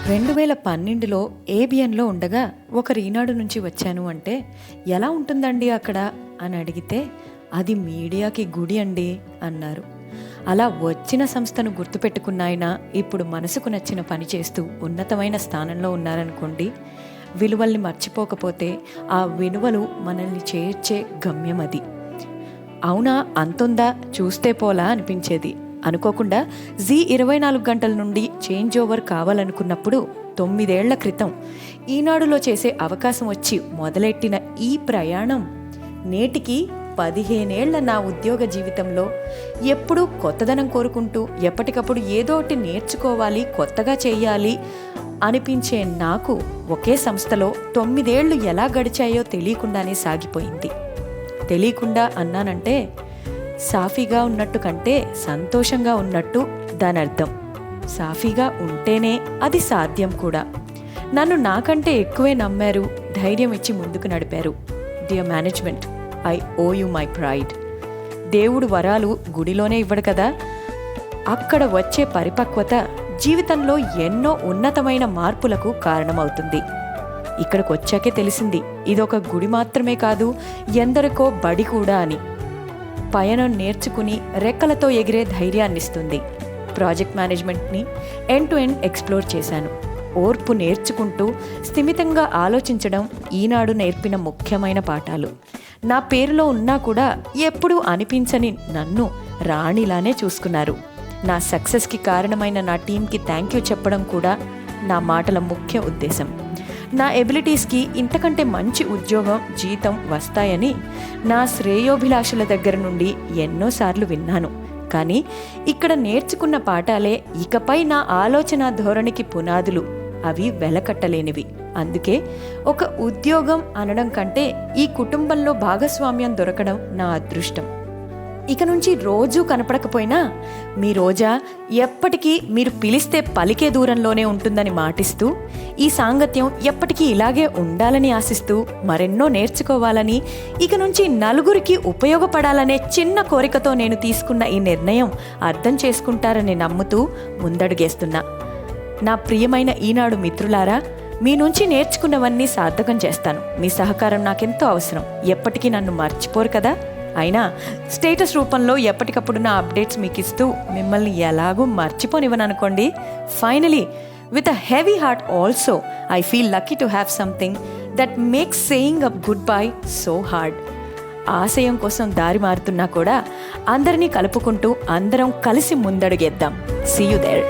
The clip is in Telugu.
2012లో ఏబిఎన్లో ఉండగా ఒకరు ఈనాడు నుంచి వచ్చాను అంటే ఎలా ఉంటుందండి అక్కడ అని అడిగితే అది మీడియాకి గుడి అండి అన్నారు. అలా వచ్చిన సంస్థను గుర్తుపెట్టుకున్న ఆయన ఇప్పుడు మనసుకు నచ్చిన పని చేస్తూ ఉన్నతమైన స్థానంలో ఉన్నారనుకోండి. విలువల్ని మర్చిపోకపోతే ఆ విలువలు మనల్ని చేర్చే గమ్యం అది. అవునా, అంతుందా, చూస్తే పోలా అనిపించేది. అనుకోకుండా జీ 24 గంటల నుండి చేంజ్ ఓవర్ కావాలనుకున్నప్పుడు 9 ఏళ్ల క్రితం ఈనాడులో చేసే అవకాశం వచ్చి మొదలెట్టిన ఈ ప్రయాణం నేటికి 15 ఏళ్ల నా ఉద్యోగ జీవితంలో ఎప్పుడూ కొత్తదనం కోరుకుంటూ ఎప్పటికప్పుడు ఏదో ఒకటి నేర్చుకోవాలి, కొత్తగా చేయాలి అనిపించే నాకు ఒకే సంస్థలో 9 ఏళ్లు ఎలా గడిచాయో తెలియకుండానే సాగిపోయింది. తెలియకుండా అన్నానంటే సాఫీగా ఉన్నట్టు కంటే సంతోషంగా ఉన్నట్టు దాని అర్థం. సాఫీగా ఉంటేనే అది సాధ్యం కూడా. నన్ను నాకంటే ఎక్కువే నమ్మారు, ధైర్యం ఇచ్చి ముందుకు నడిపారు. Dear management, I owe you my pride. దేవుడు వరాలు గుడిలోనే ఇవ్వడు కదా. అక్కడ వచ్చే పరిపక్వత జీవితంలో ఎన్నో ఉన్నతమైన మార్పులకు కారణమవుతుంది. ఇక్కడికి వచ్చాకే తెలిసింది ఇదొక గుడి మాత్రమే కాదు, ఎందరికో బడి కూడా అని. పయనం నేర్చుకుని రెక్కలతో ఎగిరే ధైర్యాన్నిస్తుంది. ప్రాజెక్ట్ మేనేజ్మెంట్ని ఎండ్ టు ఎండ్ ఎక్స్ప్లోర్ చేశాను. ఓర్పు నేర్చుకుంటూ స్థిమితంగా ఆలోచించడం ఈనాడు నేర్పిన ముఖ్యమైన పాఠాలు. నా పేరులో ఉన్నా కూడా ఎప్పుడూ అనిపించని నన్ను రాణిలానే చూసుకున్నారు. నా సక్సెస్కి కారణమైన నా టీంకి థ్యాంక్ యూ చెప్పడం కూడా నా మాటల ముఖ్య ఉద్దేశం. నా ఎబిలిటీస్కి ఇంతకంటే మంచి ఉద్యోగం, జీతం వస్తాయని నా శ్రేయోభిలాషుల దగ్గర నుండి ఎన్నోసార్లు విన్నాను. కానీ ఇక్కడ నేర్చుకున్న పాఠాలే ఇకపై నా ఆలోచన ధోరణికి పునాదులు. అవి వెలకట్టలేనివి. అందుకే ఒక ఉద్యోగం అనడం కంటే ఈ కుటుంబంలో భాగస్వామ్యం దొరకడం నా అదృష్టం. ఇక నుంచి రోజూ కనపడకపోయినా మీ రోజా ఎప్పటికీ మీరు పిలిస్తే పలికే దూరంలోనే ఉంటుందని మాటిస్తూ, ఈ సాంగత్యం ఎప్పటికీ ఇలాగే ఉండాలని ఆశిస్తూ, మరెన్నో నేర్చుకోవాలని, ఇక నుంచి నలుగురికి ఉపయోగపడాలనే చిన్న కోరికతో నేను తీసుకున్న ఈ నిర్ణయం అర్థం చేసుకుంటారని నమ్ముతూ ముందడుగేస్తున్నా. నా ప్రియమైన ఈనాడు మిత్రులారా, మీ నుంచి నేర్చుకున్నవన్నీ సార్థకం చేస్తాను. మీ సహకారం నాకెంతో అవసరం. ఎప్పటికీ నన్ను మర్చిపోరు కదా. అయినా స్టేటస్ రూపంలో ఎప్పటికప్పుడు నా అప్డేట్స్ మీకు ఇస్తూ మిమ్మల్ని ఎలాగూ మర్చిపోనివ్వననుకోండి. Finally, with a heavy heart also, I feel lucky to have something that makes saying a goodbye so hard. ఆశయం కోసం దారి మారుతున్నా కూడా అందరినీ కలుపుకుంటూ అందరం కలిసి ముందడుగేద్దాం. See you there.